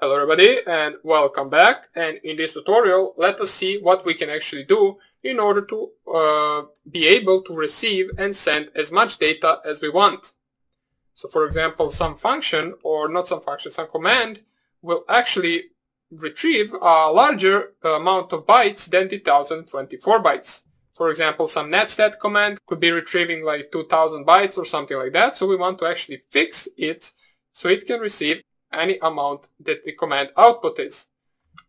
Hello everybody and welcome back, and in this tutorial let us see what we can actually do in order to be able to receive and send as much data as we want. So for example, some function, or not some function, some command will actually retrieve a larger amount of bytes than the 1024 bytes. For example, some netstat command could be retrieving like 2000 bytes or something like that, so we want to actually fix it so it can receive any amount that the command output is.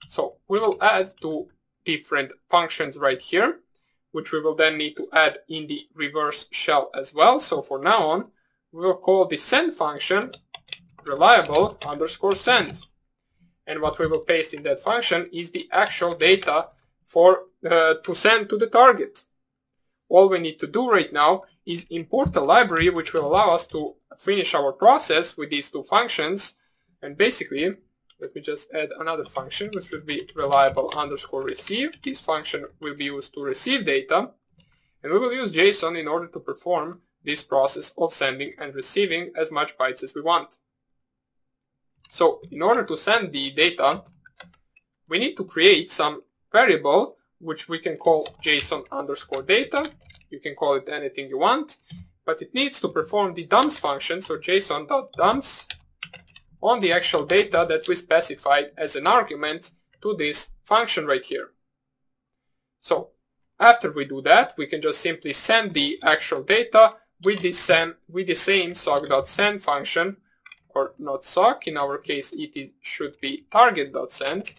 So we will add two different functions right here, which we will then need to add in the reverse shell as well. So for now on, we will call the send function reliable_send. And what we will paste in that function is the actual data for to send to the target. All we need to do right now is import a library which will allow us to finish our process with these two functions. And basically, let me just add another function, which will be reliable_receive. This function will be used to receive data, and we will use JSON in order to perform this process of sending and receiving as much bytes as we want. So in order to send the data, we need to create some variable which we can call JSON_data. You can call it anything you want, but it needs to perform the dumps function, so JSON.dumps on the actual data that we specified as an argument to this function right here. So after we do that, we can just simply send the actual data with the same sock.send function, or not sock, in our case should be target.send.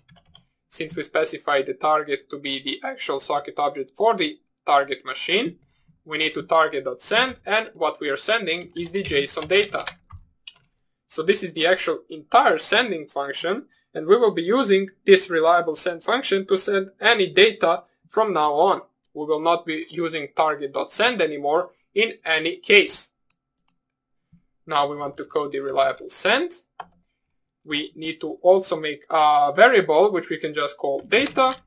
Since we specified the target to be the actual socket object for the target machine, we need to target.send, and what we are sending is the JSON data. So this is the actual entire sending function, and we will be using this reliable send function to send any data from now on. We will not be using target.send anymore in any case. Now we want to code the reliable send. We need to also make a variable which we can just call data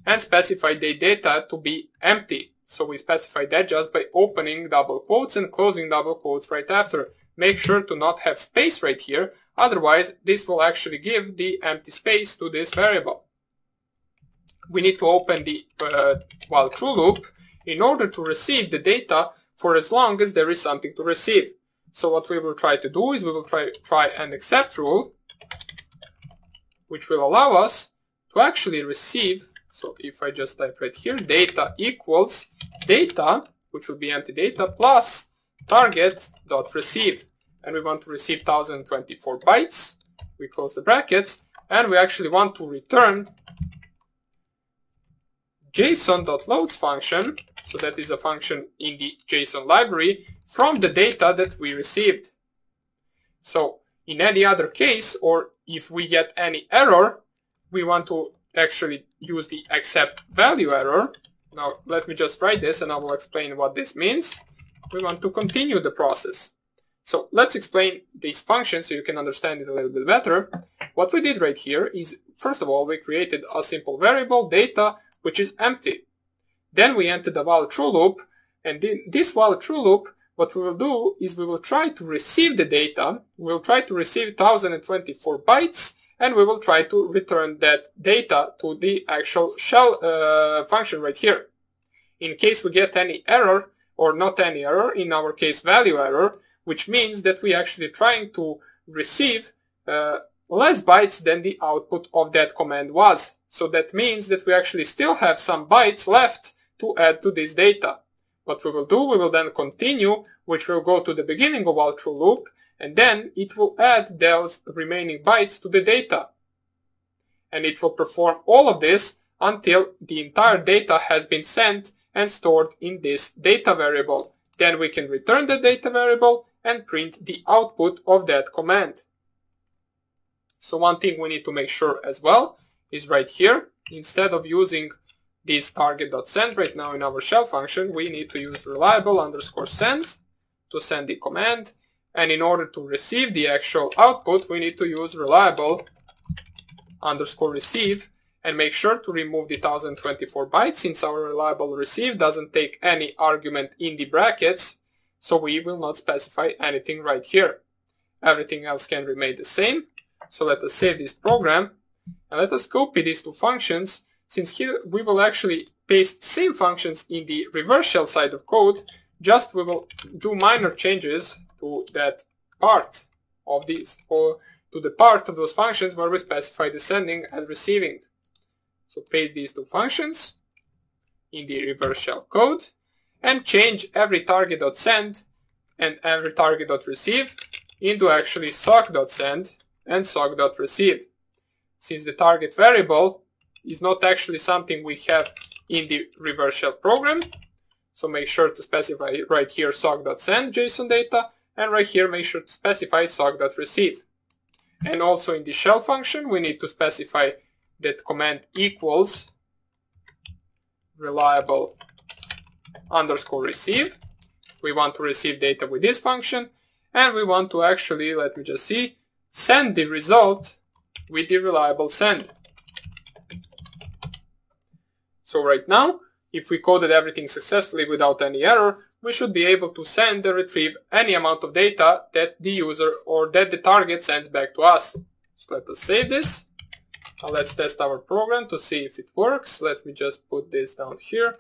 and specify the data to be empty. So we specify that just by opening double quotes and closing double quotes right after. Make sure to not have space right here, otherwise this will actually give the empty space to this variable. We need to open the while true loop in order to receive the data for as long as there is something to receive. So what we will try to do is we will try an except rule, which will allow us to actually receive. So if I just type right here, data equals data, which will be empty data, plus target.receive, and we want to receive 1024 bytes. We close the brackets, and we actually want to return JSON.loads function, so that is a function in the JSON library, from the data that we received. So in any other case, or if we get any error, we want to actually use the except value error. Now let me just write this and I will explain what this means. We want to continue the process. So let's explain this function so you can understand it a little bit better. What we did right here is, first of all, we created a simple variable, data, which is empty. Then we entered a while true loop, and in this while true loop, what we will do is we will try to receive the data. We will try to receive 1024 bytes, and we will try to return that data to the actual shell function right here. In case we get any error, or not any error, in our case value error, which means that we actually trying to receive less bytes than the output of that command was. So that means that we actually still have some bytes left to add to this data. What we will do, we will then continue, which will go to the beginning of our true loop, and then it will add those remaining bytes to the data. And it will perform all of this until the entire data has been sent and stored in this data variable. Then we can return the data variable and print the output of that command. So one thing we need to make sure as well is right here, instead of using this target.send right now in our shell function, we need to use reliable_send to send the command. And in order to receive the actual output, we need to use reliable_receive and make sure to remove the 1024 bytes, since our reliable receive doesn't take any argument in the brackets, so we will not specify anything right here. Everything else can remain the same. So let us save this program and let us copy these two functions, since here we will actually paste same functions in the reverse shell side of code, just we will do minor changes to that part of these, or to the part of those functions where we specify the sending and receiving. So paste these two functions in the reverse shell code and change every target.send and every target.receive into actually sock.send and sock.receive. Since the target variable is not actually something we have in the reverse shell program, so make sure to specify right here sock.send JSON data, and right here make sure to specify sock.receive. And also in the shell function we need to specify that command equals reliable underscore receive. We want to receive data with this function, and we want to actually, let me just see, send the result with the reliable send. So right now, if we coded everything successfully without any error, we should be able to send and retrieve any amount of data that the user or that the target sends back to us. So let us save this. Now let's test our program to see if it works. Let me just put this down here.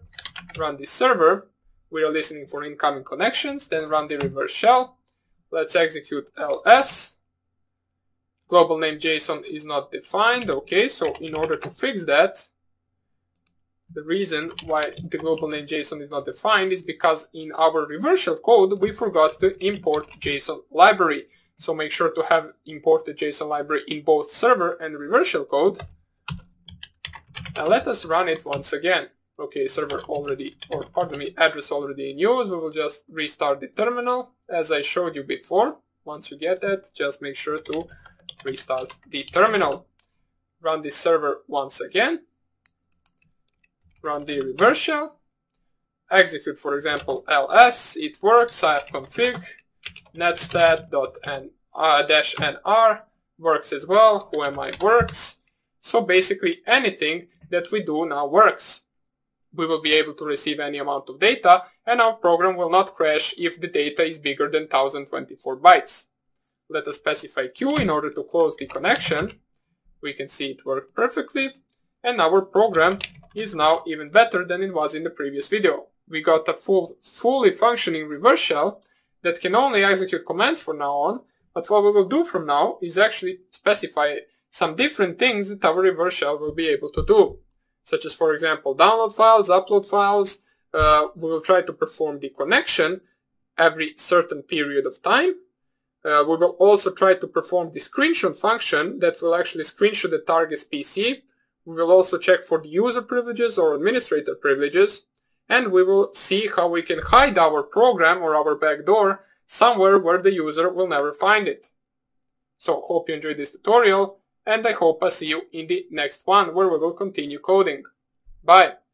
Run the server. We are listening for incoming connections. Then run the reverse shell. Let's execute ls. Global name JSON is not defined. Okay, so in order to fix that, the reason why the global name JSON is not defined is because in our reverse shell code we forgot to import JSON library. So make sure to have imported JSON library in both server and reverse shell code. Now let us run it once again. Okay, server already, or pardon me, address already in use. We will just restart the terminal as I showed you before. Once you get that, just make sure to restart the terminal. Run the server once again. Run the reverse shell. Execute, for example, ls. It works. I have config. netstat.-nr works as well. Whoami works. So basically anything that we do now works. We will be able to receive any amount of data, and our program will not crash if the data is bigger than 1024 bytes. Let us specify Q in order to close the connection. We can see it worked perfectly, and our program is now even better than it was in the previous video. We got a fully functioning reverse shell that can only execute commands from now on, but what we will do from now is actually specify some different things that our reverse shell will be able to do, such as, for example, download files, upload files. We will try to perform the connection every certain period of time. We will also try to perform the screenshot function that will actually screenshot the target's PC. We will also check for the user privileges or administrator privileges, and we will see how we can hide our program or our backdoor somewhere where the user will never find it. So hope you enjoyed this tutorial, and I hope I see you in the next one where we will continue coding. Bye!